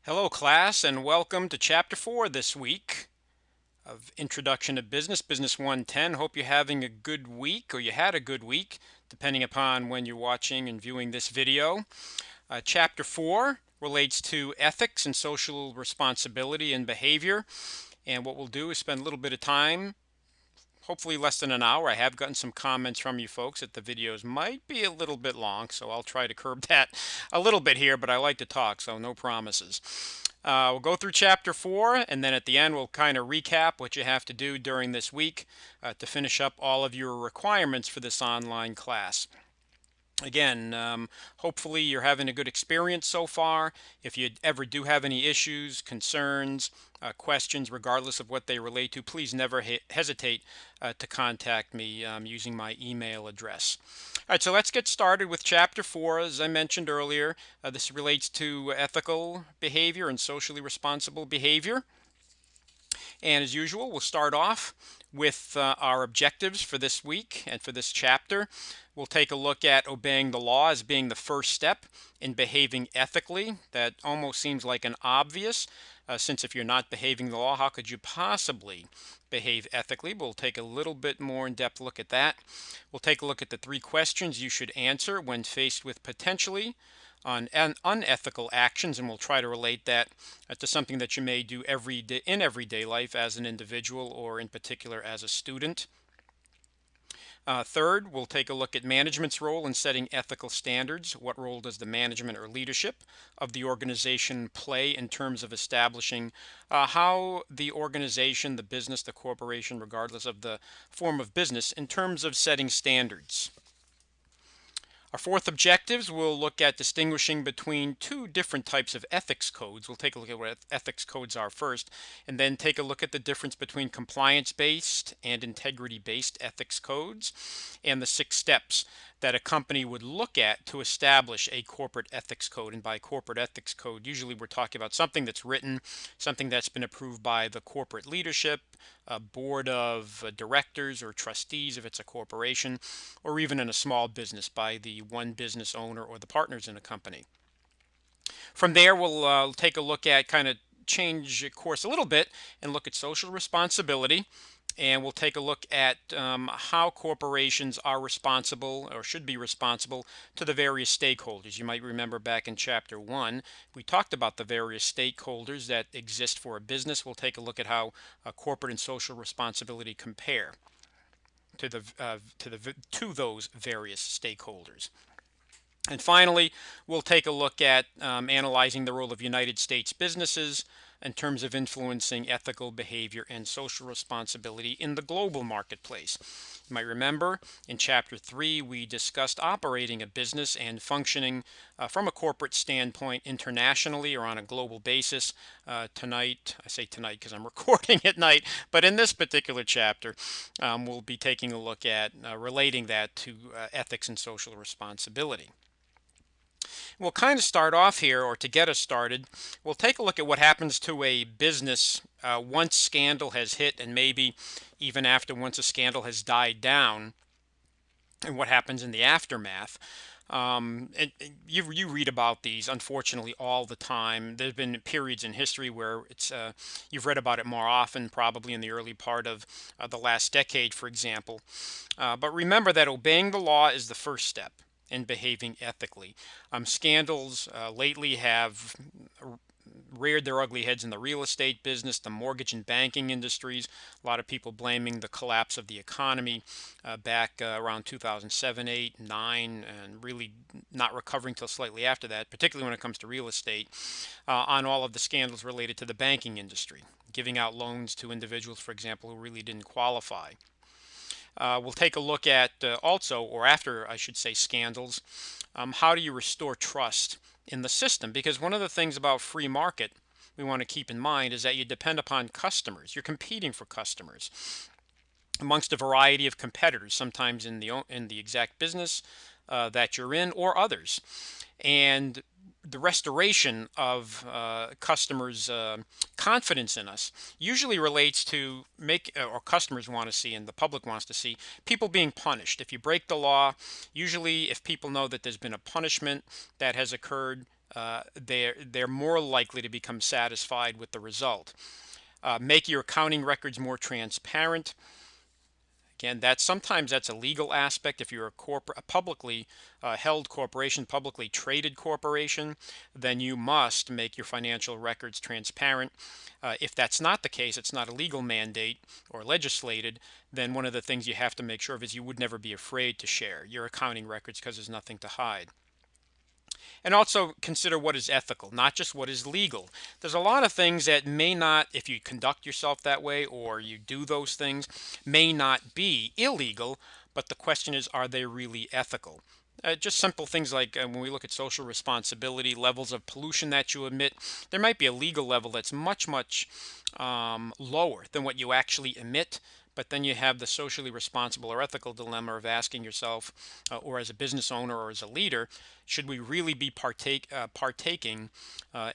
Hello, class, and welcome to Chapter 4 this week of Introduction to Business, Business 110. Hope you're having a good week, or you had a good week, depending upon when you're watching and viewing this video. Chapter 4 relates to ethics and social responsibility and behavior. And what we'll do is spend a little bit of time, hopefully less than an hour. I have gotten some comments from you folks that the videos might be a little bit long, so I'll try to curb that a little bit here, but I like to talk, so no promises. We'll go through chapter 4, and then at the end we'll kind of recap what you have to do during this week to finish up all of your requirements for this online class. Again, hopefully you're having a good experience so far. If you ever do have any issues, concerns, questions, regardless of what they relate to, please never hesitate to contact me using my email address. All right, so let's get started with Chapter 4. As I mentioned earlier, this relates to ethical behavior and socially responsible behavior. And as usual, we'll start off with our objectives for this week and for this chapter. We'll take a look at obeying the law as being the first step in behaving ethically. That almost seems like an obvious, since if you're not behaving the law, how could you possibly behave ethically? We'll take a little bit more in-depth look at that. We'll take a look at the 3 questions you should answer when faced with potentially on unethical actions, and we'll try to relate that to something that you may do every day in everyday life as an individual, or in particular as a student. Third, we'll take a look at management's role in setting ethical standards. What role does the management or leadership of the organization play in terms of establishing how the organization, the business, the corporation, regardless of the form of business, in terms of setting standards? Our 4th objectives, we'll look at distinguishing between 2 different types of ethics codes. We'll take a look at what ethics codes are first, and then take a look at the difference between compliance-based and integrity-based ethics codes, and the 6 steps that a company would look at to establish a corporate ethics code. And by corporate ethics code, usually we're talking about something that's written, something that's been approved by the corporate leadership, a board of directors or trustees if it's a corporation, or even in a small business by the one business owner or the partners in a company. From there, we'll take a look at, kind of change course a little bit, and look at social responsibility. And we'll take a look at how corporations are responsible, or should be responsible, to the various stakeholders. You might remember back in Chapter 1, we talked about the various stakeholders that exist for a business. We'll take a look at how corporate and social responsibility compare to those various stakeholders. And finally, we'll take a look at analyzing the role of United States businesses in terms of influencing ethical behavior and social responsibility in the global marketplace. You might remember in Chapter 3, we discussed operating a business and functioning from a corporate standpoint internationally or on a global basis. Tonight, I say tonight because I'm recording at night, but in this particular chapter, we'll be taking a look at relating that to ethics and social responsibility. We'll kind of start off here, or to get us started, we'll take a look at what happens to a business once scandal has hit, and maybe even after, once a scandal has died down, and what happens in the aftermath. You read about these, unfortunately, all the time. There's been periods in history where you've read about it more often, probably in the early part of the last decade, for example. But remember that obeying the law is the first step in behaving ethically. Scandals lately have reared their ugly heads in the real estate business, the mortgage and banking industries. A lot of people blaming the collapse of the economy back around 2007, 8, 9, and really not recovering till slightly after that, particularly when it comes to real estate, on all of the scandals related to the banking industry, giving out loans to individuals, for example, who really didn't qualify. We'll take a look at also, or after I should say, scandals, how do you restore trust in the system? Because one of the things about free market we want to keep in mind is that you depend upon customers. You're competing for customers amongst a variety of competitors, sometimes in the exact business that you're in, or others. And the restoration of customers' confidence in us usually relates to or customers want to see, and the public wants to see, people being punished. If you break the law, usually if people know that there's been a punishment that has occurred, they're more likely to become satisfied with the result. Make your accounting records more transparent. Again, sometimes that's a legal aspect. If you're a publicly held corporation, publicly traded corporation, then you must make your financial records transparent. If that's not the case, it's not a legal mandate or legislated, then one of the things you have to make sure of is you would never be afraid to share your accounting records because there's nothing to hide. And also consider what is ethical, not just what is legal. There's a lot of things that may not, if you conduct yourself that way or you do those things, may not be illegal, but the question is, are they really ethical? Just simple things like when we look at social responsibility, levels of pollution that you emit, there might be a legal level that's much, much lower than what you actually emit. But then you have the socially responsible or ethical dilemma of asking yourself, or as a business owner or as a leader, should we really be partaking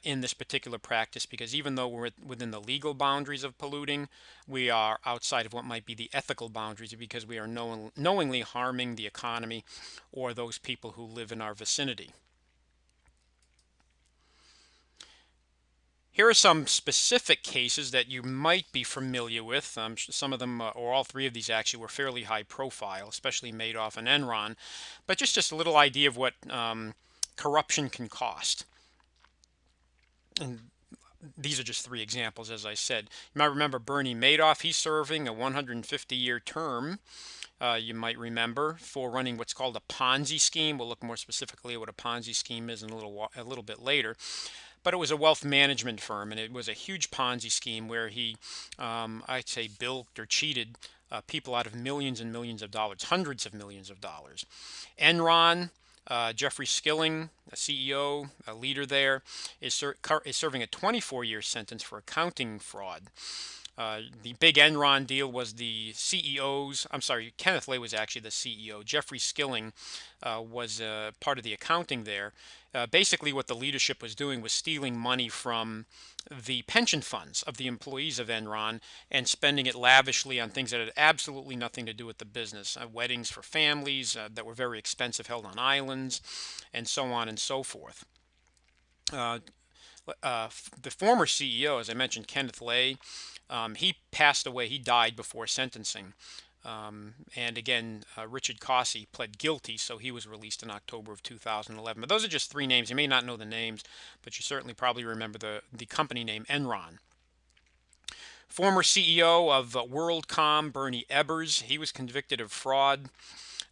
in this particular practice? Because even though we're within the legal boundaries of polluting, we are outside of what might be the ethical boundaries because we are knowingly harming the economy or those people who live in our vicinity. Here are some specific cases that you might be familiar with. Some of them, or all three of these actually, were fairly high profile, especially Madoff and Enron. But just a little idea of what corruption can cost. And these are just three examples, as I said. You might remember Bernie Madoff. He's serving a 150-year term. You might remember, for running what's called a Ponzi scheme. We'll look more specifically at what a Ponzi scheme is in a little bit later. But it was a wealth management firm, and it was a huge Ponzi scheme where he, I'd say, bilked or cheated people out of millions and millions of dollars, hundreds of millions of dollars. Enron, Jeffrey Skilling, a CEO, a leader there, is serving a 24-year sentence for accounting fraud. The big Enron deal was the CEO's, I'm sorry, Kenneth Lay was actually the CEO. Jeffrey Skilling was part of the accounting there. Basically, what the leadership was doing was stealing money from the pension funds of the employees of Enron and spending it lavishly on things that had absolutely nothing to do with the business. Weddings for families that were very expensive, held on islands, and so on and so forth. The former CEO, as I mentioned, Kenneth Lay, he passed away. He died before sentencing. And again, Richard Cossey pled guilty, so he was released in October of 2011. But those are just three names. You may not know the names, but you certainly probably remember the company name Enron. Former CEO of WorldCom, Bernie Ebbers, he was convicted of fraud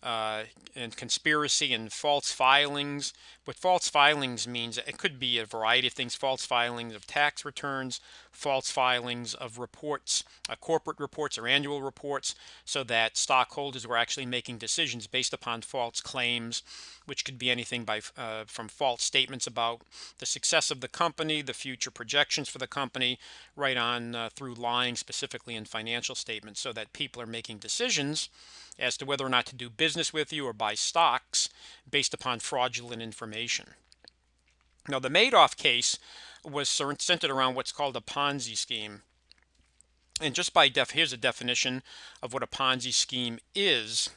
and conspiracy and false filings. What false filings means, it could be a variety of things: false filings of tax returns, false filings of reports, corporate reports or annual reports, so that stockholders were actually making decisions based upon false claims, which could be anything from false statements about the success of the company, the future projections for the company, right on through lying specifically in financial statements, so that people are making decisions as to whether or not to do business with you or buy stocks based upon fraudulent information. Now, the Madoff case was centered around what's called a Ponzi scheme. And just here's a definition of what a Ponzi scheme is.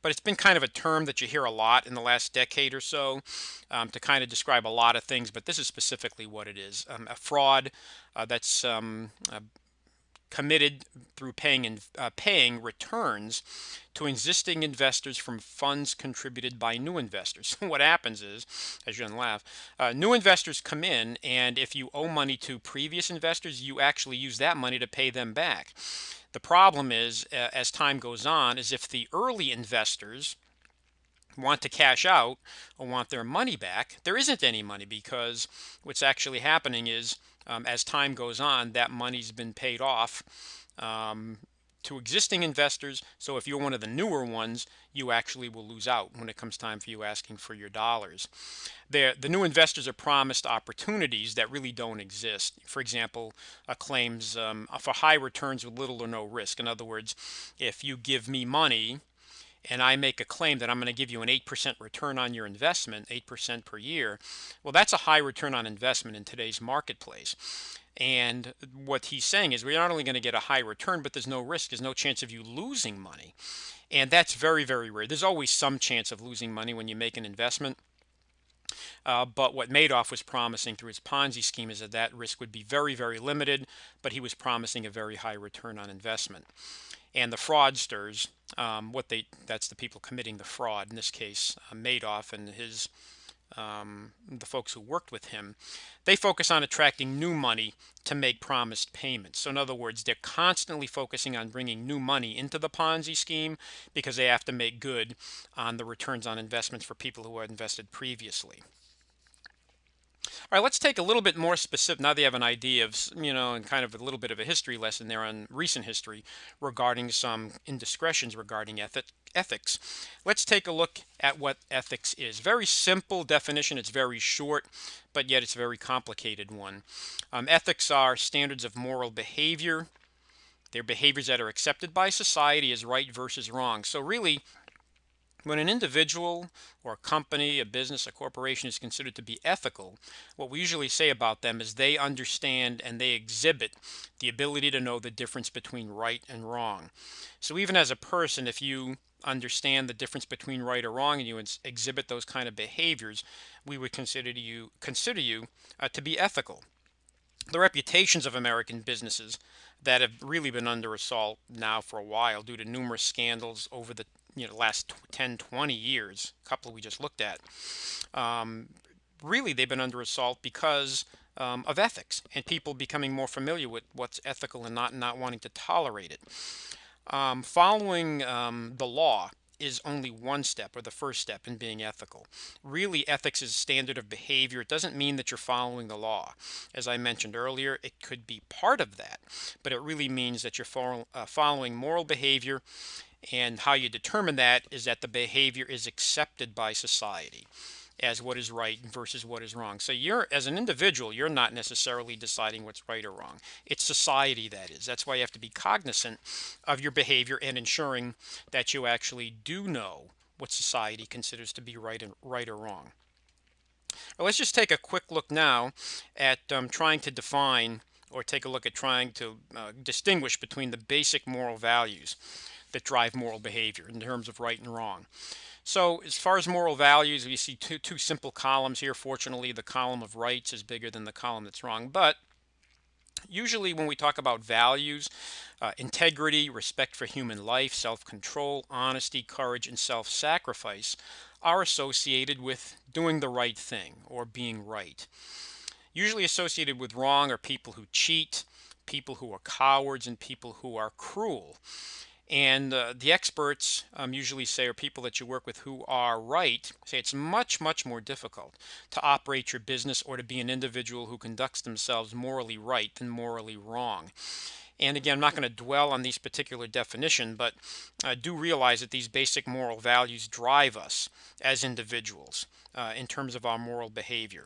But it's been kind of a term that you hear a lot in the last decade or so to kind of describe a lot of things. But this is specifically what it is: a fraud that's committed through paying returns to existing investors from funds contributed by new investors. What happens is, as you can laugh, new investors come in, and if you owe money to previous investors, you actually use that money to pay them back. The problem is, as time goes on, is if the early investors want to cash out or want their money back, there isn't any money, because what's actually happening is, as time goes on, that money's been paid off to existing investors. So if you're one of the newer ones, you actually will lose out when it comes time for you asking for your dollars. The new investors are promised opportunities that really don't exist. For example, claims for high returns with little or no risk. In other words, if you give me money and I make a claim that I'm going to give you an 8% return on your investment, 8% per year, well, that's a high return on investment in today's marketplace. And what he's saying is, we're not only going to get a high return, but there's no risk. There's no chance of you losing money. And that's very, very rare. There's always some chance of losing money when you make an investment. But what Madoff was promising through his Ponzi scheme is that that risk would be very, very limited, but he was promising a very high return on investment. And the fraudsters, that's the people committing the fraud, in this case, Madoff and the folks who worked with him, they focus on attracting new money to make promised payments. So in other words, they're constantly focusing on bringing new money into the Ponzi scheme because they have to make good on the returns on investments for people who had invested previously. All right, let's take a little bit more specific. Now they have an idea of, and kind of a little bit of a history lesson there on recent history regarding some indiscretions regarding ethics. Let's take a look at what ethics is. Very simple definition. It's very short, but yet it's a very complicated one. Ethics are standards of moral behavior. They're behaviors that are accepted by society as right versus wrong. So really, when an individual or a company, a business, a corporation is considered to be ethical, what we usually say about them is they understand and they exhibit the ability to know the difference between right and wrong. So even as a person, if you understand the difference between right or wrong and you exhibit those kind of behaviors, we would consider you to be ethical. The reputations of American businesses that have really been under assault now for a while due to numerous scandals over the last 10, 20 years, a couple we just looked at, um, really they've been under assault because of ethics and people becoming more familiar with what's ethical and not wanting to tolerate it. Following the law is only one step or the first step in being ethical. Really, ethics is a standard of behavior. It doesn't mean that you're following the law. As I mentioned earlier, it could be part of that, but it really means that you're following moral behavior, and how you determine that is that the behavior is accepted by society as what is right versus what is wrong. So you're, as an individual, you're not necessarily deciding what's right or wrong. It's society that is. That's why you have to be cognizant of your behavior and ensuring that you actually do know what society considers to be right or wrong. Well, let's just take a quick look now at trying to define or take a look at trying to distinguish between the basic moral values that drive moral behavior in terms of right and wrong. So as far as moral values, we see two simple columns here. Fortunately, the column of rights is bigger than the column that's wrong. But usually when we talk about values, integrity, respect for human life, self-control, honesty, courage, and self-sacrifice are associated with doing the right thing or being right. Usually associated with wrong are people who cheat, people who are cowards, and people who are cruel. And the experts usually say, or people that you work with who are right, say it's much, much more difficult to operate your business or to be an individual who conducts themselves morally right than morally wrong. And again, I'm not going to dwell on these particular definitions, but do realize that these basic moral values drive us as individuals in terms of our moral behavior.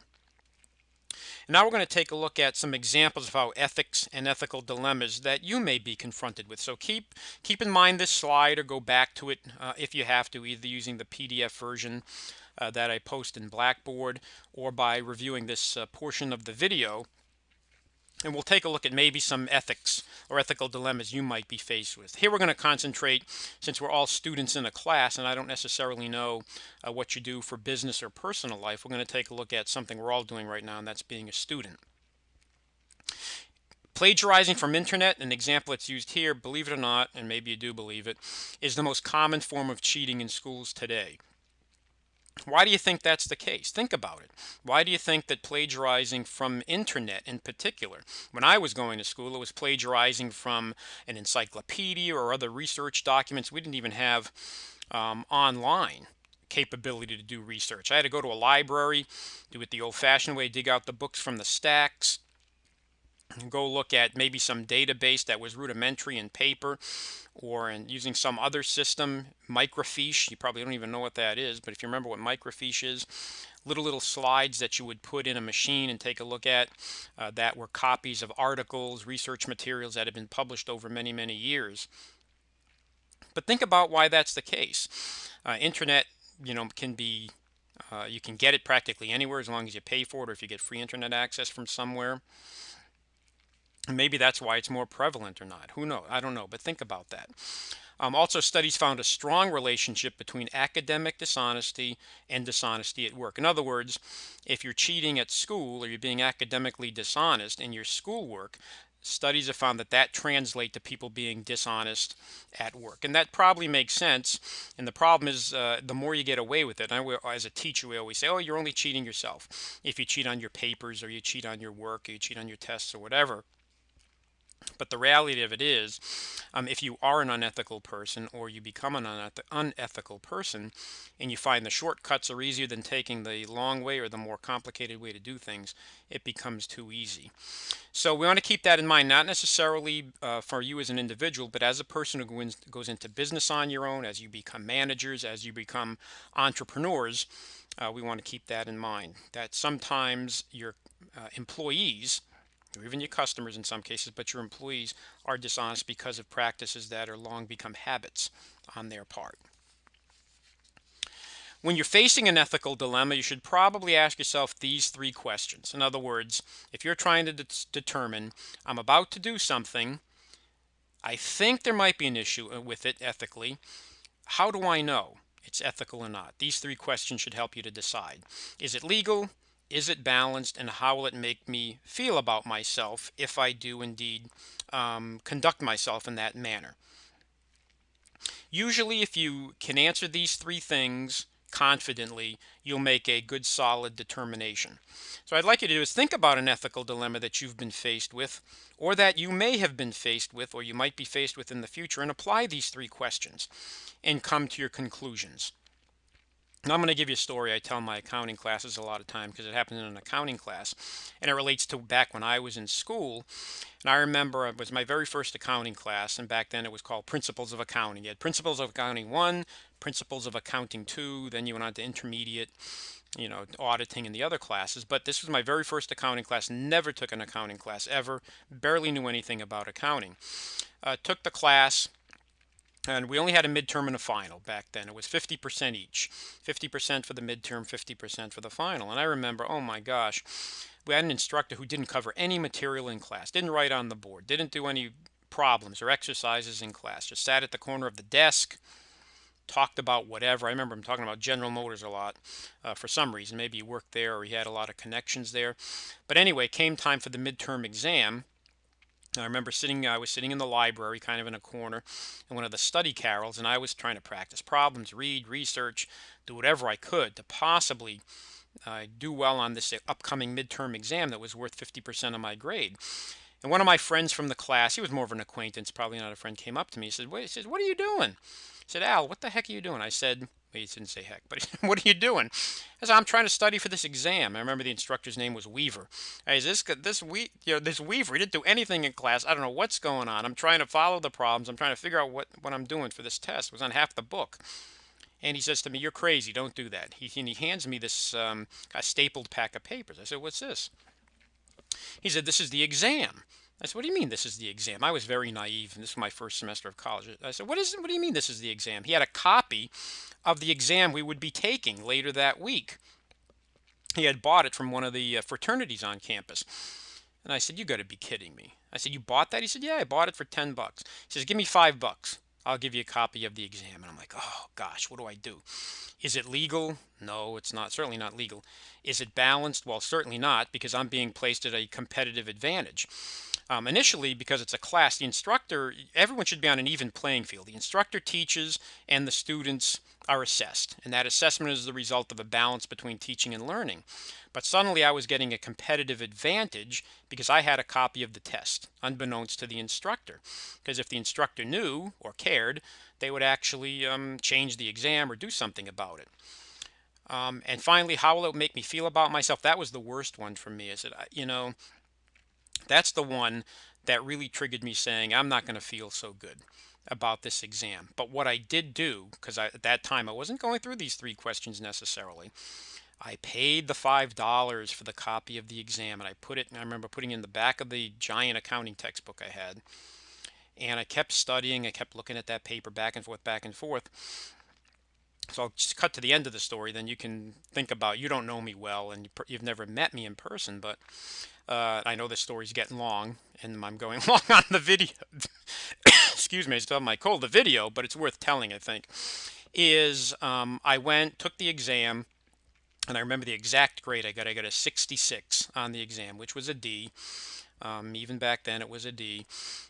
Now we're going to take a look at some examples of how ethics and ethical dilemmas that you may be confronted with. So keep in mind this slide or go back to it if you have to, either using the PDF version that I post in Blackboard or by reviewing this portion of the video. And we'll take a look at maybe some ethics or ethical dilemmas you might be faced with. Here we're going to concentrate, since we're all students in a class and I don't necessarily know what you do for business or personal life, we're going to take a look at something we're all doing right now, and that's being a student. Plagiarizing from internet, an example that's used here, believe it or not, and maybe you do believe it, is the most common form of cheating in schools today. Why do you think that's the case? Think about it. Why do you think that plagiarizing from internet in particular? When I was going to school, it was plagiarizing from an encyclopedia or other research documents. We didn't even have online capability to do research. I had to go to a library, do it the old-fashioned way, dig out the books from the stacks, go look at maybe some database that was rudimentary in paper or in using some other system. Microfiche, you probably don't even know what that is, but if you remember what microfiche is, little slides that you would put in a machine and take a look at that were copies of articles, research materials that had been published over many years. But think about why that's the case. Internet, can be you can get it practically anywhere as long as you pay for it or if you get free internet access from somewhere. Maybe that's why it's more prevalent or not. Who knows? I don't know, but think about that. Also, studies found a strong relationship between academic dishonesty and dishonesty at work. In other words, if you're cheating at school or you're being academically dishonest in your schoolwork, studies have found that that translates to people being dishonest at work. And that probably makes sense. And the problem is, the more you get away with it, as a teacher, we always say, oh, you're only cheating yourself if you cheat on your papers or you cheat on your work or you cheat on your tests or whatever. But the reality of it is, if you are an unethical person or you become an unethical person and you find the shortcuts are easier than taking the long way or the more complicated way to do things, it becomes too easy. So we want to keep that in mind, not necessarily for you as an individual, but as a person who goes into business on your own, as you become managers, as you become entrepreneurs, we want to keep that in mind, that sometimes your employees, or even your customers in some cases, but your employees are dishonest because of practices that are long become habits on their part. When you're facing an ethical dilemma, you should probably ask yourself these three questions. In other words, if you're trying to determine, I'm about to do something, I think there might be an issue with it ethically. How do I know it's ethical or not? These three questions should help you to decide. Is it legal? Is it balanced? And how will it make me feel about myself if I do indeed conduct myself in that manner? Usually, if you can answer these three things confidently, you'll make a good, solid determination. So, I'd like you to do is think about an ethical dilemma that you've been faced with, or that you may have been faced with, or you might be faced with in the future, and apply these three questions and come to your conclusions. Now, I'm going to give you a story I tell in my accounting classes a lot of time because it happened in an accounting class, and it relates to back when I was in school. And I remember it was my very first accounting class, and back then it was called Principles of Accounting. You had Principles of Accounting 1, Principles of Accounting 2, then you went on to Intermediate, auditing and the other classes. But this was my very first accounting class. Never took an accounting class ever. Barely knew anything about accounting. Took the class, and we only had a midterm and a final back then. It was 50% each. 50% for the midterm, 50% for the final. And I remember, oh my gosh, we had an instructor who didn't cover any material in class, didn't write on the board, didn't do any problems or exercises in class, just sat at the corner of the desk, talked about whatever. I remember him talking about General Motors a lot for some reason. Maybe he worked there or he had a lot of connections there. But anyway, came time for the midterm exam. I remember I was sitting in the library, kind of in a corner, in one of the study carrels, and I was trying to practice problems, read, research, do whatever I could to possibly do well on this upcoming midterm exam that was worth 50% of my grade. And one of my friends from the class, he was more of an acquaintance, probably not a friend, came up to me. He said, "Wait," he said, "what are you doing?" He said, "Al, what the heck are you doing?" I said, well, he didn't say heck, but he said, "What are you doing?" I said, "I'm trying to study for this exam." I remember the instructor's name was Weaver. I said, this Weaver, he didn't do anything in class. I don't know what's going on. I'm trying to follow the problems. I'm trying to figure out what I'm doing for this test. It was on half the book. And he says to me, "You're crazy. Don't do that." He hands me this a stapled pack of papers. I said, "What's this?" He said, "This is the exam." I said, "What do you mean this is the exam?" I was very naive, and this was my first semester of college. I said, What do you mean this is the exam?" He had a copy of the exam we would be taking later that week. He had bought it from one of the fraternities on campus. And I said, "You got to be kidding me." I said, "You bought that?" He said, "Yeah, I bought it for $10." He says, "Give me $5. I'll give you a copy of the exam." And I'm like, oh gosh, what do I do? Is it legal? No, it's not. Certainly not legal. Is it balanced? Well, certainly not, because I'm being placed at a competitive advantage. Initially, because it's a class, the instructor, everyone should be on an even playing field. The instructor teaches and the students are assessed. And that assessment is the result of a balance between teaching and learning. But suddenly I was getting a competitive advantage because I had a copy of the test, unbeknownst to the instructor. Because if the instructor knew or cared, they would actually change the exam or do something about it. And finally, how will it make me feel about myself? That was the worst one for me. Is it, that's the one that really triggered me saying, I'm not going to feel so good about this exam. But what I did do, because at that time I wasn't going through these three questions necessarily, I paid the $5 for the copy of the exam, and I remember putting it in the back of the giant accounting textbook I had. And I kept studying, I kept looking at that paper back and forth, back and forth. So I'll just cut to the end of the story. Then you can think about, you don't know me well and you've never met me in person, but I know this story's getting long and I'm going long on the video. Excuse me, I still have my cold. The video, but it's worth telling, I think, is I went, took the exam, and I remember the exact grade I got. I got a 66 on the exam, which was a D. Even back then, it was a D.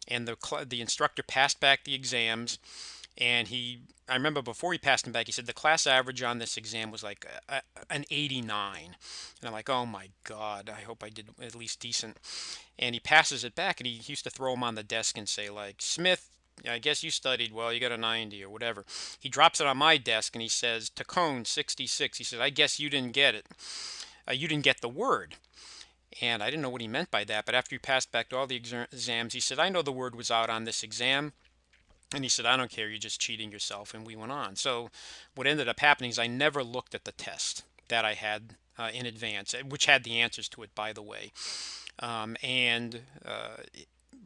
And the instructor passed back the exams, and I remember before he passed them back, he said the class average on this exam was like an 89. And I'm like, oh my God, I hope I did at least decent. And he passes it back, and he used to throw them on the desk and say, like, Smith, I guess you studied well, you got a 90 or whatever. He drops it on my desk and he says, Tacone 66. He says, I guess you didn't get it. You didn't get the word. And I didn't know what he meant by that, but after he passed back all the exams, he said, I know the word was out on this exam. And he said, I don't care, you're just cheating yourself. And we went on. So what ended up happening is I never looked at the test that I had in advance, which had the answers to it, by the way. And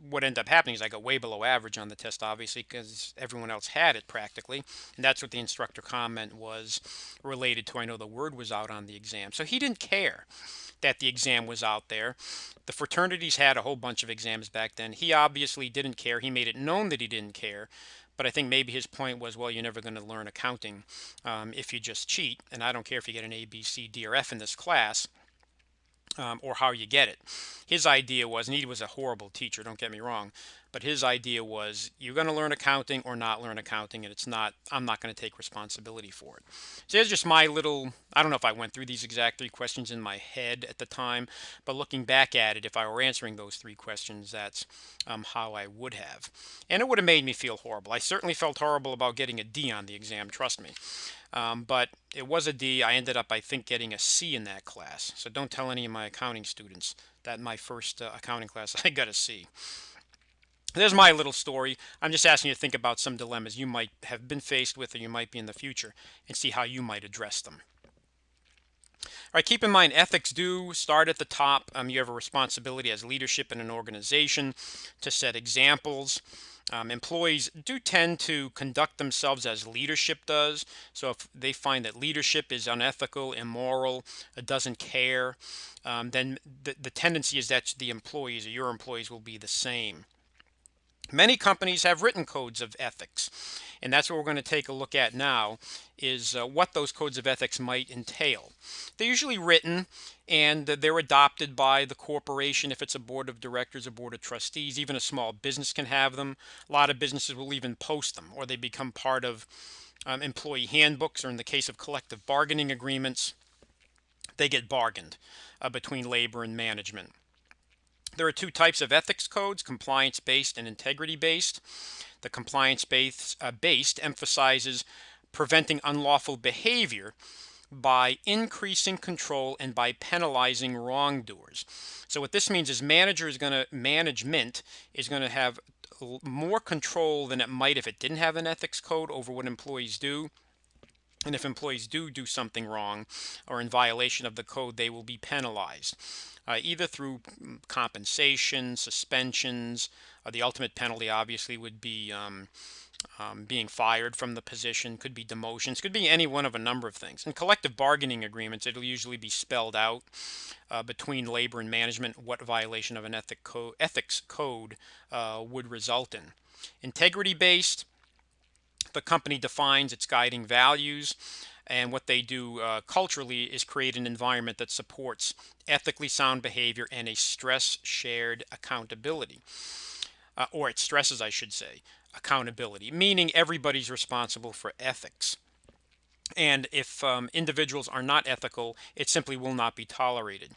what ended up happening is I got way below average on the test, obviously, because everyone else had it practically. And that's what the instructor comment was related to. I know the word was out on the exam. So he didn't care that the exam was out there. The fraternities had a whole bunch of exams back then. He obviously didn't care. He made it known that he didn't care. But I think maybe his point was, well, you're never going to learn accounting if you just cheat. And I don't care if you get an A, B, C, D, or F in this class. Or how you get it. His idea was, and he was a horrible teacher, don't get me wrong, but his idea was you're going to learn accounting or not learn accounting, and I'm not going to take responsibility for it. So there's just my little, I don't know if I went through these exact three questions in my head at the time, but looking back at it, if I were answering those three questions, that's how I would have. And it would have made me feel horrible. I certainly felt horrible about getting a D on the exam, trust me. But it was a D. I ended up, I think, getting a C in that class. So don't tell any of my accounting students that in my first accounting class I got a C. There's my little story. I'm just asking you to think about some dilemmas you might have been faced with or you might be in the future and see how you might address them. All right, keep in mind ethics do start at the top. You have a responsibility as leadership in an organization to set examples. Employees do tend to conduct themselves as leadership does. So if they find that leadership is unethical, immoral, doesn't care, then the tendency is that the employees or your employees will be the same. Many companies have written codes of ethics, and that's what we're going to take a look at now is what those codes of ethics might entail. They're usually written and they're adopted by the corporation if it's a board of directors, a board of trustees. Even a small business can have them. A lot of businesses will even post them, or they become part of employee handbooks, or in the case of collective bargaining agreements, they get bargained between labor and management. There are two types of ethics codes, compliance-based and integrity-based. The compliance-based emphasizes preventing unlawful behavior by increasing control and by penalizing wrongdoers. So what this means is management is going to have more control than it might if it didn't have an ethics code over what employees do. And if employees do something wrong or in violation of the code, they will be penalized, either through compensation, suspensions. The ultimate penalty obviously would be being fired from the position, could be demotions, could be any one of a number of things. In collective bargaining agreements, it'll usually be spelled out between labor and management what violation of an ethics code would result in. Integrity-based, the company defines its guiding values, and what they do culturally is create an environment that supports ethically sound behavior and a stress shared accountability, or it stresses, I should say, accountability, meaning everybody's responsible for ethics. And if individuals are not ethical, it simply will not be tolerated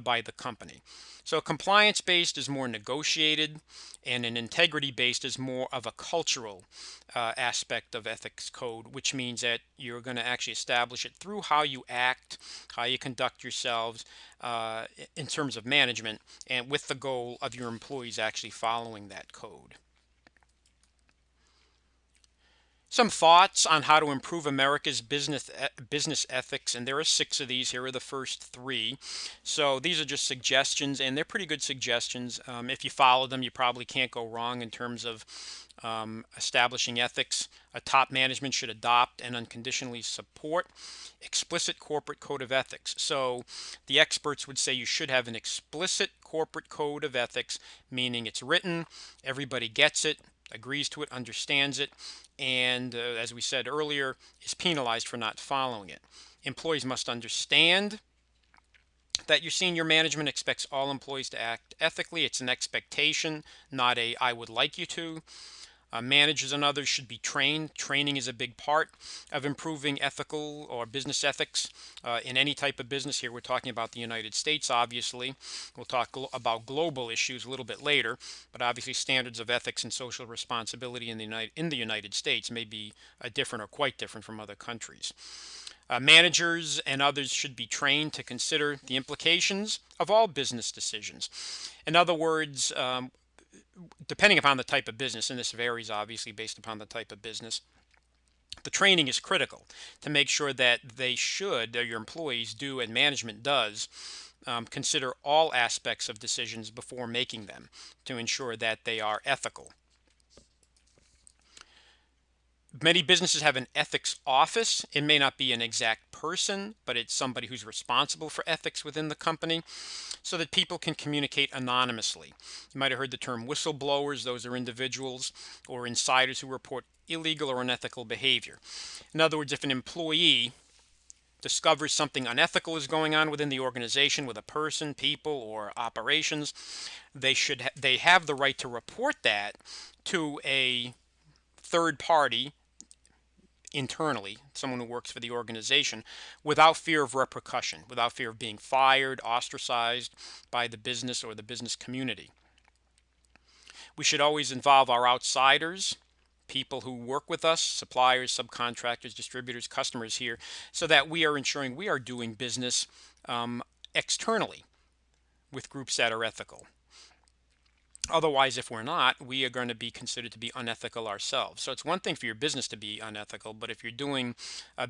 by the company. So compliance-based is more negotiated, and an integrity-based is more of a cultural aspect of ethics code, which means that you're going to actually establish it through how you act, how you conduct yourselves in terms of management, and with the goal of your employees actually following that code. Some thoughts on how to improve America's business ethics, and there are 6 of these. Here are the first 3. So these are just suggestions, and they're pretty good suggestions. If you follow them, you probably can't go wrong in terms of establishing ethics. A top management should adopt and unconditionally support explicit corporate code of ethics. So the experts would say you should have an explicit corporate code of ethics, meaning it's written, everybody gets it, agrees to it, understands it, and as we said earlier, is penalized for not following it. Employees must understand that your senior management expects all employees to act ethically. It's an expectation, not a I would like you to. Managers and others should be trained. Training is a big part of improving ethical or business ethics in any type of business. Here we're talking about the United States, obviously. We'll talk about global issues a little bit later, but obviously standards of ethics and social responsibility in the United States may be different or quite different from other countries. Managers and others should be trained to consider the implications of all business decisions. In other words, depending upon the type of business, and this varies obviously based upon the type of business, the training is critical to make sure that your employees do, and management does, consider all aspects of decisions before making them to ensure that they are ethical. Many businesses have an ethics office. It may not be an exact person, but it's somebody who's responsible for ethics within the company so that people can communicate anonymously. You might have heard the term whistleblowers. Those are individuals or insiders who report illegal or unethical behavior. In other words, if an employee discovers something unethical is going on within the organization with a person, people, or operations, they have the right to report that to a third party internally, someone who works for the organization, without fear of repercussion, without fear of being fired, ostracized by the business or the business community. We should always involve our outsiders, people who work with us, suppliers, subcontractors, distributors, customers here, so that we are ensuring we are doing business externally with groups that are ethical. Otherwise, if we're not, we are going to be considered to be unethical ourselves. So it's one thing for your business to be unethical, but if you're doing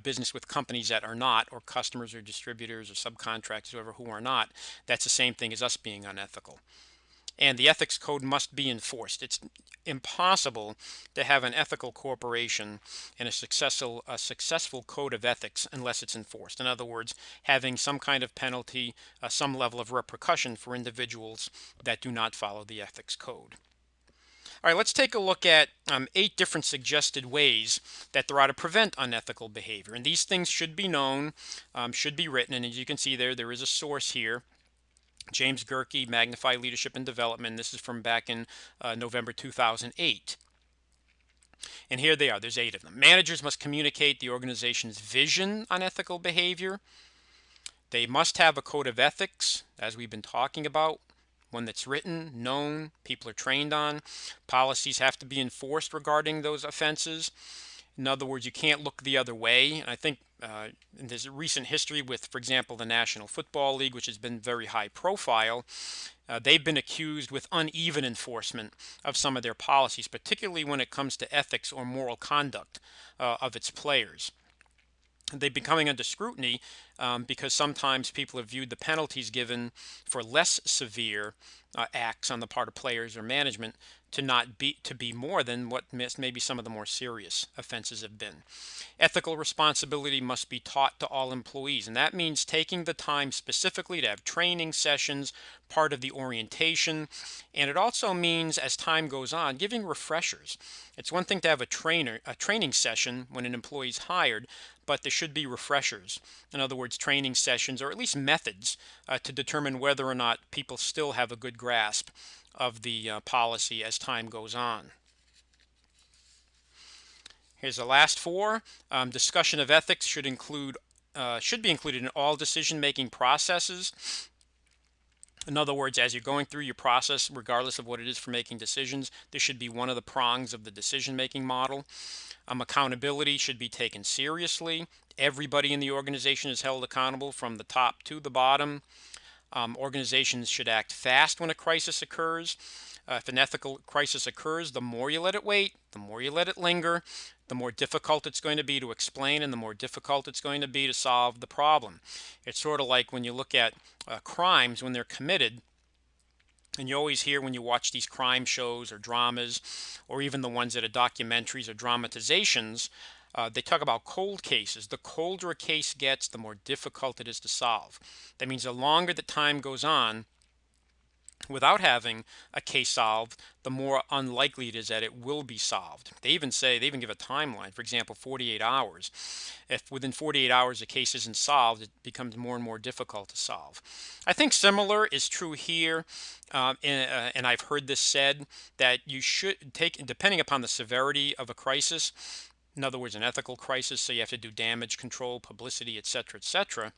business with companies that are not, or customers or distributors or subcontractors, whoever who are not, that's the same thing as us being unethical. And the ethics code must be enforced. It's impossible to have an ethical corporation and a successful code of ethics unless it's enforced. In other words, having some kind of penalty, some level of repercussion for individuals that do not follow the ethics code. All right, let's take a look at 8 different suggested ways that there are to prevent unethical behavior. And these things should be known, should be written. And as you can see there is a source here. James Gerke, Magnify Leadership and Development. This is from back in November 2008. And here they are. There's 8 of them. Managers must communicate the organization's vision on ethical behavior. They must have a code of ethics, as we've been talking about, one that's written, known, people are trained on. Policies have to be enforced regarding those offenses. In other words, you can't look the other way. And I think there's a recent history with, for example, the National Football League, which has been very high profile. They've been accused with uneven enforcement of some of their policies, particularly when it comes to ethics or moral conduct of its players. They've been coming under scrutiny because sometimes people have viewed the penalties given for less severe acts on the part of players or management to be more than what maybe some of the more serious offenses have been. Ethical responsibility must be taught to all employees, and that means taking the time specifically to have training sessions, part of the orientation, and it also means as time goes on, giving refreshers. It's one thing to have a training session when an employee is hired, but there should be refreshers. In other words, training sessions or at least methods to determine whether or not people still have a good grasp of the policy as time goes on. Here's the last 4. Discussion of ethics should be included in all decision-making processes. In other words, as you're going through your process, regardless of what it is for making decisions, this should be one of the prongs of the decision-making model. Accountability should be taken seriously. Everybody in the organization is held accountable from the top to the bottom. Organizations should act fast when a crisis occurs. If an ethical crisis occurs, the more you let it wait, the more you let it linger, the more difficult it's going to be to explain and the more difficult it's going to be to solve the problem. It's sort of like when you look at crimes when they're committed, and you always hear when you watch these crime shows or dramas, or even the ones that are documentaries or dramatizations, they talk about cold cases. The colder a case gets, the more difficult it is to solve. That means the longer the time goes on without having a case solved, the more unlikely it is that it will be solved. They even give a timeline, for example, 48 hours. If within 48 hours a case isn't solved, it becomes more and more difficult to solve. I think similar is true here, and I've heard this said, that you should take, depending upon the severity of a crisis, in other words, an ethical crisis, so you have to do damage control, publicity, etc.,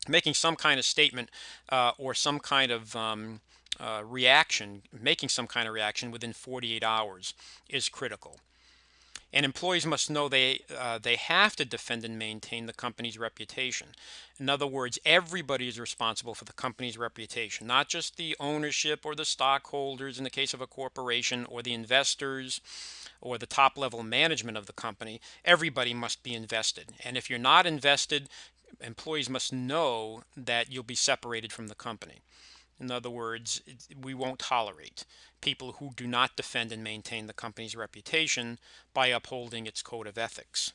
making some kind of statement or some kind of reaction, making some kind of reaction within 48 hours is critical. And employees must know they have to defend and maintain the company's reputation. In other words, everybody is responsible for the company's reputation, not just the ownership or the stockholders in the case of a corporation, or the investors or the top level management of the company. Everybody must be invested. And if you're not invested, employees must know that you'll be separated from the company. In other words, we won't tolerate people who do not defend and maintain the company's reputation by upholding its code of ethics.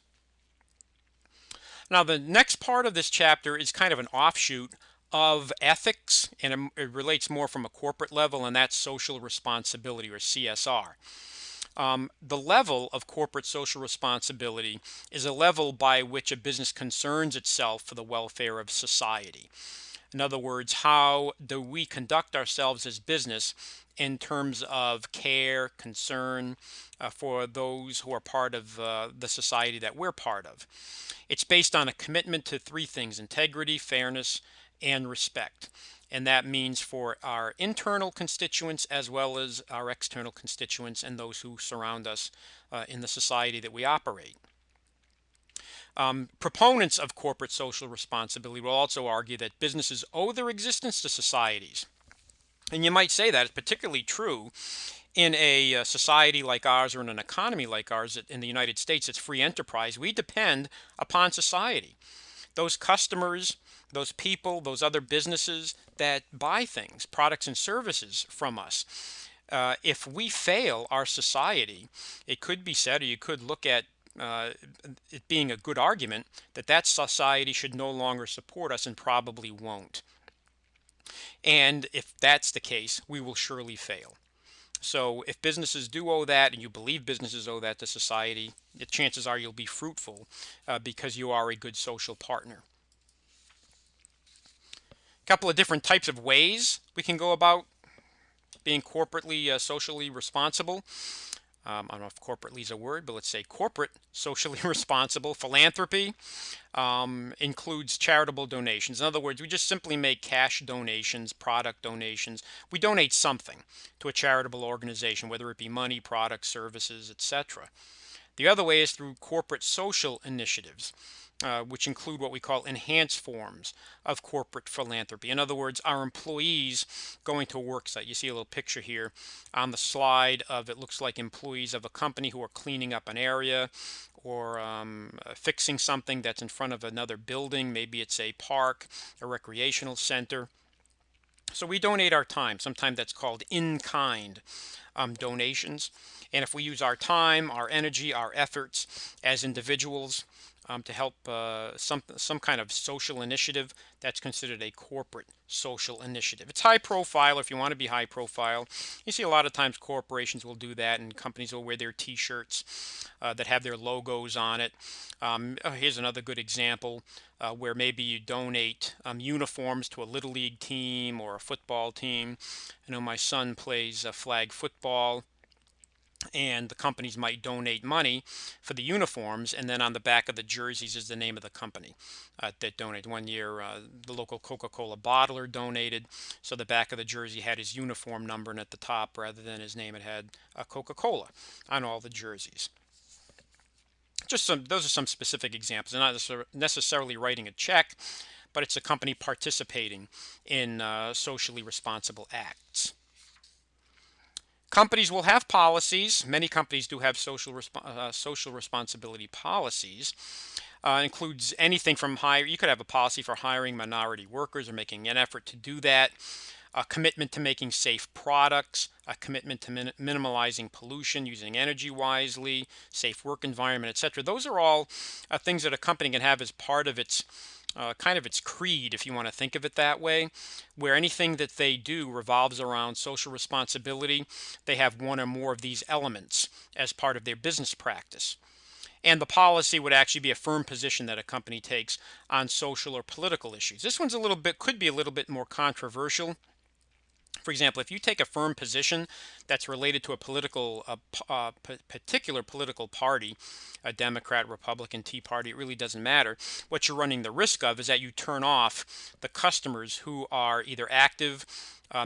Now, the next part of this chapter is kind of an offshoot of ethics, and it relates more from a corporate level, and that's social responsibility, or CSR. The level of corporate social responsibility is a level by which a business concerns itself for the welfare of society. In other words, how do we conduct ourselves as business in terms of care, concern for those who are part of the society that we're part of? It's based on a commitment to three things: integrity, fairness, and respect. And that means for our internal constituents as well as our external constituents and those who surround us in the society that we operate. Proponents of corporate social responsibility will also argue that businesses owe their existence to societies. And you might say that it's particularly true in a society like ours, or in an economy like ours. In the United States, it's free enterprise. We depend upon society. Those customers, those people, those other businesses that buy things, products and services from us. If we fail our society, it could be said, or you could look at it being a good argument, that that society should no longer support us and probably won't. And if that's the case, we will surely fail. So if businesses do owe that, and you believe businesses owe that to society, the chances are you'll be fruitful because you are a good social partner. A couple of different types of ways we can go about being corporately socially responsible. I don't know if corporately is a word, but let's say corporate socially responsible. Philanthropy includes charitable donations. In other words, we just simply make cash donations, product donations. We donate something to a charitable organization, whether it be money, products, services, etc. The other way is through corporate social initiatives, which include what we call enhanced forms of corporate philanthropy. In other words, our employees going to a work site. You see a little picture here on the slide of, it looks like employees of a company who are cleaning up an area, or fixing something that's in front of another building. Maybe it's a park, a recreational center. So we donate our time. Sometimes that's called in-kind donations. And if we use our time, our energy, our efforts as individuals to help some kind of social initiative, that's considered a corporate social initiative. It's high profile if you want to be high profile. You see a lot of times corporations will do that, and companies will wear their t-shirts that have their logos on it. Here's another good example where maybe you donate uniforms to a little league team or a football team. I know my son plays flag football, and the companies might donate money for the uniforms, and then on the back of the jerseys is the name of the company that donated. One year, the local Coca-Cola bottler donated, so the back of the jersey had his uniform number, and at the top, rather than his name, it had Coca-Cola on all the jerseys. Those are some specific examples. They're not necessarily writing a check, but it's a company participating in socially responsible acts. Companies will have policies. Many companies do have social responsibility policies. Includes anything from hire. You could have a policy for hiring minority workers or making an effort to do that. A commitment to making safe products, a commitment to minimalizing pollution, using energy wisely, safe work environment, etc. Those are all things that a company can have as part of its kind of its creed, if you want to think of it that way, where anything that they do revolves around social responsibility. They have one or more of these elements as part of their business practice. And the policy would actually be a firm position that a company takes on social or political issues. This one's a little bit, could be a little bit more controversial. For example, if you take a firm position that's related to a particular political party, a Democrat, Republican, Tea Party, it really doesn't matter. What you're running the risk of is that you turn off the customers who are either active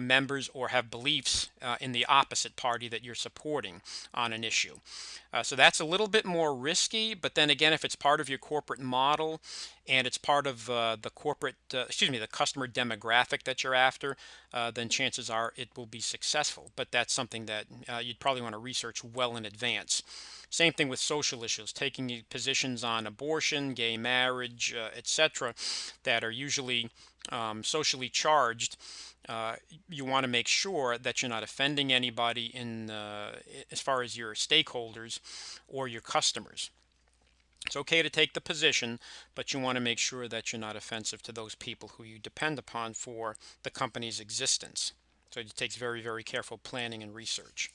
members or have beliefs in the opposite party that you're supporting on an issue. So that's a little bit more risky, but then again, if it's part of your corporate model and it's part of the customer demographic that you're after, then chances are it will be successful. But that's something that you'd probably want to research well in advance. Same thing with social issues, taking positions on abortion, gay marriage, etc., that are usually socially charged. You want to make sure that you're not offending anybody as far as your stakeholders or your customers. It's okay to take the position, but you want to make sure that you're not offensive to those people who you depend upon for the company's existence. So it takes very, very careful planning and research.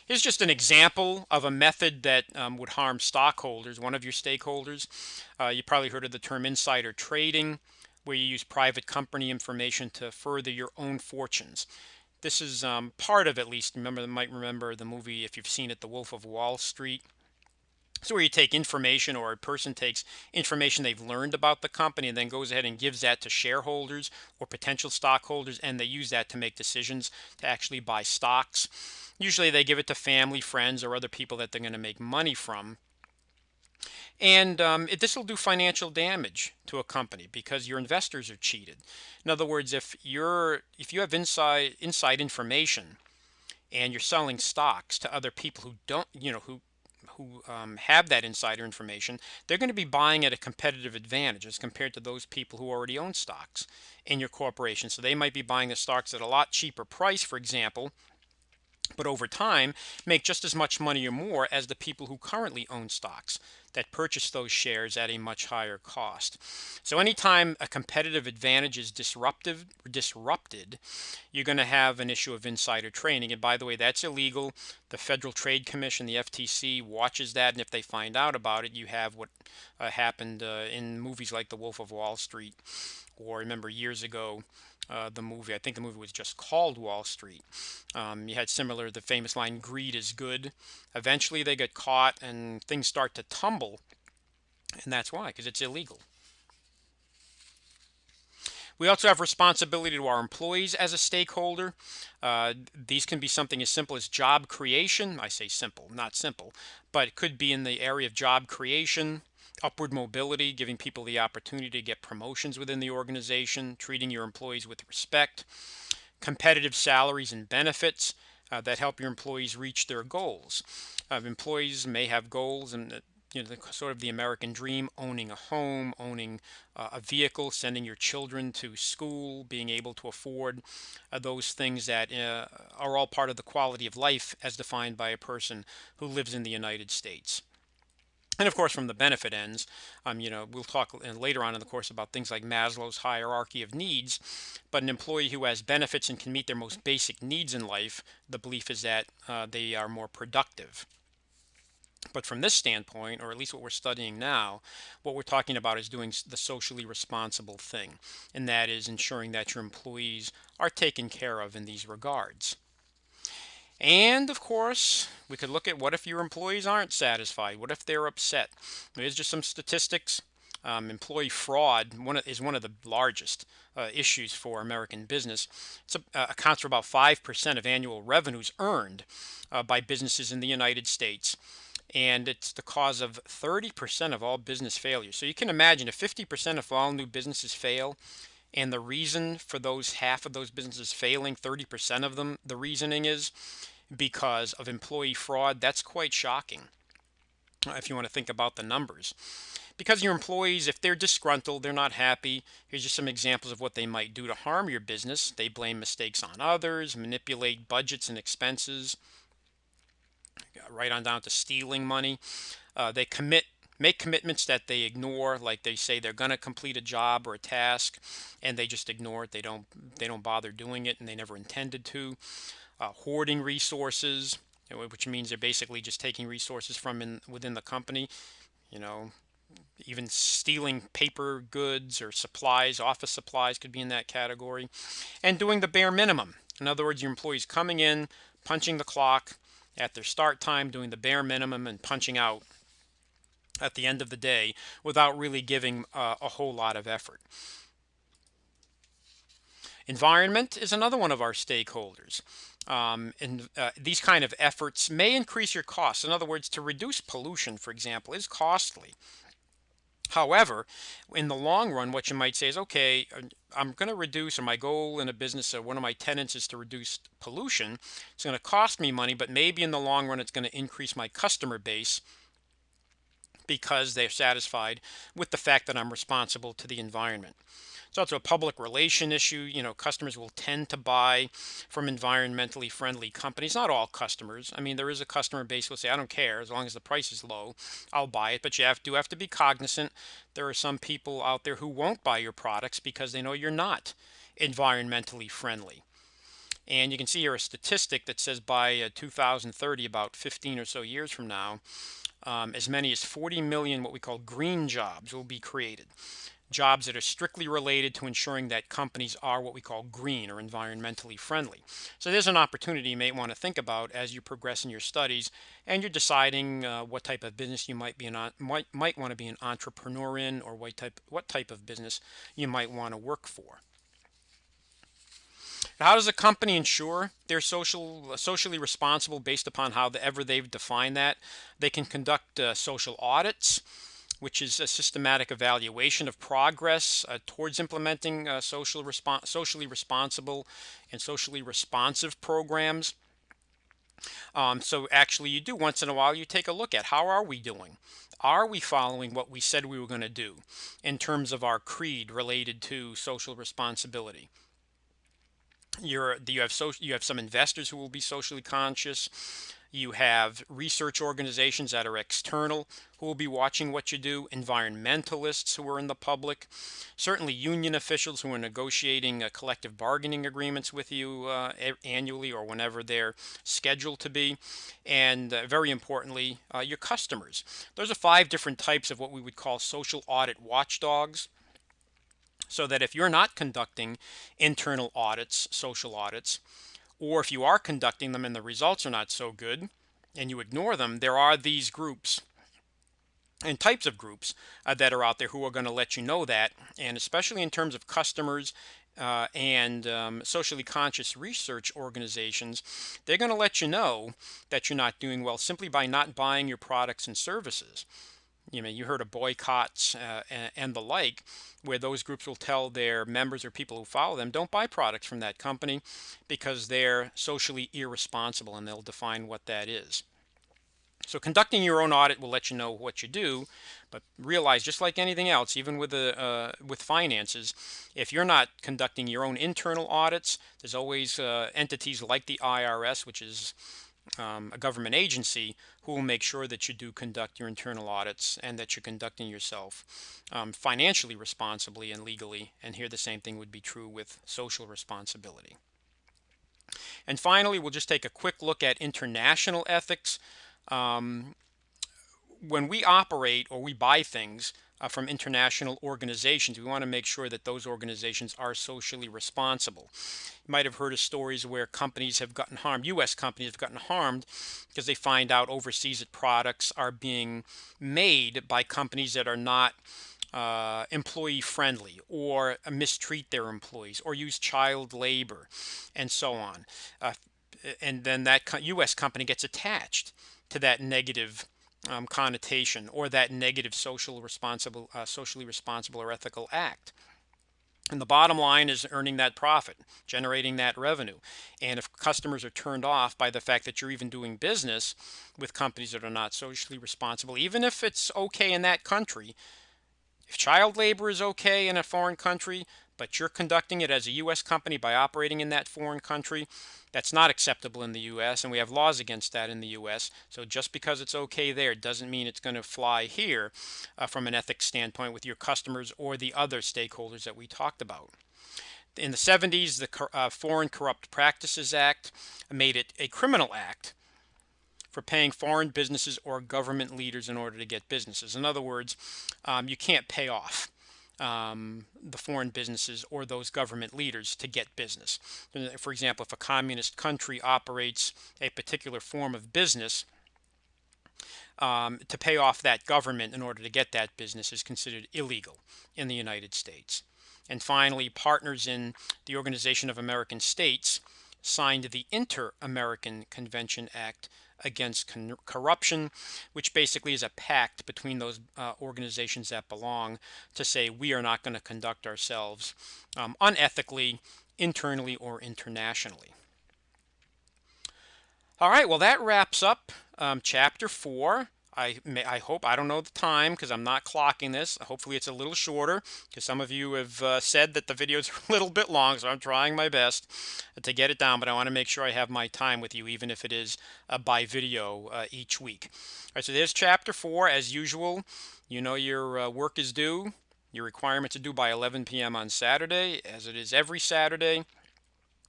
Here's just an example of a method that would harm stockholders, one of your stakeholders. You probably heard of the term insider trading, where you use private company information to further your own fortunes. This is part of, at least, might remember the movie, if you've seen it, The Wolf of Wall Street. So where you take information, or a person takes information they've learned about the company and then goes ahead and gives that to shareholders or potential stockholders, and they use that to make decisions to actually buy stocks. Usually they give it to family, friends, or other people that they're going to make money from. And this will do financial damage to a company because your investors are cheated. In other words, if you have inside information and you're selling stocks to other people who don't, who have that insider information, they're going to be buying at a competitive advantage as compared to those people who already own stocks in your corporation. So they might be buying the stocks at a lot cheaper price, for example, but over time make just as much money or more as the people who currently own stocks that purchase those shares at a much higher cost. So anytime a competitive advantage is disrupted, you're going to have an issue of insider trading. And by the way, that's illegal. The Federal Trade Commission, the FTC, watches that, and if they find out about it, you have what happened in movies like The Wolf of Wall Street, or remember years ago, I think the movie was just called Wall Street. You had the famous line, greed is good. Eventually they get caught and things start to tumble. And that's why, because it's illegal. We also have responsibility to our employees as a stakeholder. These can be something as simple as job creation. I say simple, not simple, but it could be in the area of job creation, upward mobility, giving people the opportunity to get promotions within the organization, treating your employees with respect, competitive salaries and benefits that help your employees reach their goals. Employees may have goals, and sort of the American dream: owning a home, owning a vehicle, sending your children to school, being able to afford those things that are all part of the quality of life as defined by a person who lives in the United States. And of course, from the benefit ends, we'll talk later on in the course about things like Maslow's hierarchy of needs. But an employee who has benefits and can meet their most basic needs in life, the belief is that they are more productive. But from this standpoint, or at least what we're studying now, what we're talking about is doing the socially responsible thing, and that is ensuring that your employees are taken care of in these regards. And of course, we could look at what if your employees aren't satisfied? What if they're upset? There's just some statistics. Employee fraud is one of the largest issues for American business. It accounts for about 5% of annual revenues earned by businesses in the United States. And it's the cause of 30% of all business failures. So you can imagine if 50% of all new businesses fail, And the reason for those half of those businesses failing, 30% of them, the reasoning is because of employee fraud. That's quite shocking if you want to think about the numbers. Because your employees, if they're disgruntled, they're not happy, here's just some examples of what they might do to harm your business. They blame mistakes on others, manipulate budgets and expenses, right on down to stealing money. They make commitments that they ignore, like they say they're going to complete a job or a task, and they just ignore it. They don't bother doing it, and they never intended to. Hoarding resources, which means they're basically just taking resources from within the company. You know, even stealing paper goods or supplies, office supplies could be in that category. And doing the bare minimum. In other words, your employees coming in, punching the clock at their start time, doing the bare minimum, and punching out at the end of the day without really giving a whole lot of effort. Environment is another one of our stakeholders. And these kind of efforts may increase your costs. In other words, to reduce pollution, for example, is costly. However, in the long run, what you might say is, okay, I'm going to reduce, or my goal in a business, or one of my tenets is to reduce pollution. It's going to cost me money, but maybe in the long run, it's going to increase my customer base because they're satisfied with the fact that I'm responsible to the environment. It's also a public relation issue. Customers will tend to buy from environmentally friendly companies. Not all customers. I mean, there is a customer base who will say, I don't care, as long as the price is low, I'll buy it. But you do have to be cognizant. There are some people out there who won't buy your products because they know you're not environmentally friendly. And you can see here a statistic that says by 2030, about 15 or so years from now, as many as 40 million what we call green jobs will be created. Jobs that are strictly related to ensuring that companies are what we call green or environmentally friendly. So there's an opportunity you may want to think about as you progress in your studies and you're deciding what type of business you might want to be an entrepreneur in, or what type of business you might want to work for. How does a company ensure they're socially responsible based upon however they've defined that? They can conduct social audits, which is a systematic evaluation of progress towards implementing socially responsible and socially responsive programs. So actually, you do once in a while, you take a look at how are we doing? Are we following what we said we were going to do in terms of our creed related to social responsibility? You have some investors who will be socially conscious. You have research organizations that are external who will be watching what you do, environmentalists who are in the public, certainly union officials who are negotiating collective bargaining agreements with you annually or whenever they're scheduled to be, and very importantly, your customers. Those are 5 different types of what we would call social audit watchdogs. So that if you're not conducting internal audits, social audits, or if you are conducting them and the results are not so good and you ignore them, there are these groups and types of groups that are out there who are going to let you know that. And especially in terms of customers and socially conscious research organizations, they're going to let you know that you're not doing well simply by not buying your products and services. You heard of boycotts and the like, where those groups will tell their members or people who follow them, don't buy products from that company because they're socially irresponsible, and they'll define what that is. So conducting your own audit will let you know what you do, but realize, just like anything else, even with finances, if you're not conducting your own internal audits, there's always entities like the IRS, which is a government agency, who will make sure that you do conduct your internal audits and that you're conducting yourself financially responsibly and legally. And here the same thing would be true with social responsibility. And finally, we'll just take a quick look at international ethics. Um, when we operate or we buy things from international organizations, we want to make sure that those organizations are socially responsible. You might have heard of stories where companies have gotten harmed, U.S. companies have gotten harmed because they find out overseas that products are being made by companies that are not employee friendly, or mistreat their employees, or use child labor, and so on. Uh, and then that U.S. company gets attached to that negative connotation, or that negative socially responsible or ethical act. And the bottom line is earning that profit, generating that revenue. And if customers are turned off by the fact that you're even doing business with companies that are not socially responsible, even if it's okay in that country, if child labor is okay in a foreign country, but you're conducting it as a U.S. company by operating in that foreign country, that's not acceptable in the U.S., and we have laws against that in the U.S. So just because it's okay there doesn't mean it's going to fly here from an ethics standpoint with your customers or the other stakeholders that we talked about. In the 70s, the Foreign Corrupt Practices Act made it a criminal act for paying foreign businesses or government leaders in order to get businesses. In other words, you can't pay off the foreign businesses or those government leaders to get business. For example, if a communist country operates a particular form of business, to pay off that government in order to get that business is considered illegal in the United States. And finally, partners in the Organization of American States signed the Inter-American Convention Act Against Corruption, which basically is a pact between those organizations that belong to say we are not going to conduct ourselves unethically, internally or internationally. All right, well, that wraps up chapter 4. I hope, I don't know the time because I'm not clocking this. Hopefully it's a little shorter because some of you have said that the videos are a little bit long, so I'm trying my best to get it down, but I want to make sure I have my time with you, even if it is by video each week. All right, so there's chapter 4. As usual, you know your work is due. Your requirements are due by 11 p.m. on Saturday, as it is every Saturday.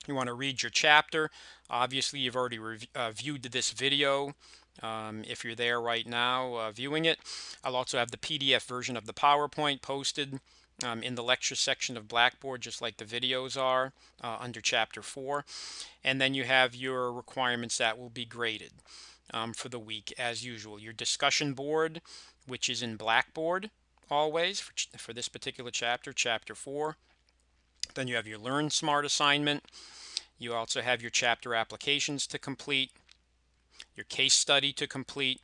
You want to read your chapter. Obviously, you've already viewed this video. If you're there right now viewing it, I'll also have the PDF version of the PowerPoint posted in the lecture section of Blackboard, just like the videos are under Chapter 4. And then you have your requirements that will be graded for the week as usual. Your discussion board, which is in Blackboard always for this particular chapter, Chapter 4. Then you have your Learn Smart assignment. You also have your chapter applications to complete, your case study to complete,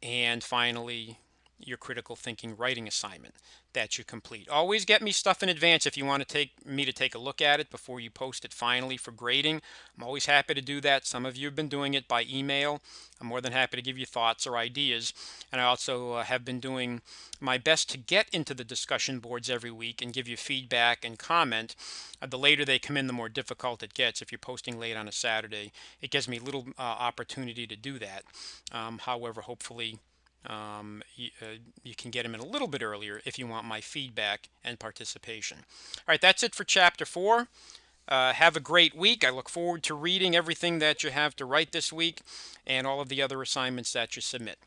and finally, your critical thinking writing assignment that you complete. Always get me stuff in advance if you want to take a look at it before you post it finally for grading. I'm always happy to do that. Some of you have been doing it by email. I'm more than happy to give you thoughts or ideas. And I also have been doing my best to get into the discussion boards every week and give you feedback and comment. The later they come in, the more difficult it gets. If you're posting late on a Saturday, it gives me little opportunity to do that. However, hopefully you can get them in a little bit earlier if you want my feedback and participation. All right, that's it for Chapter 4. Have a great week. I look forward to reading everything that you have to write this week and all of the other assignments that you submit.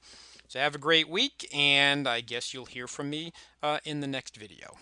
So have a great week, and I guess you'll hear from me in the next video.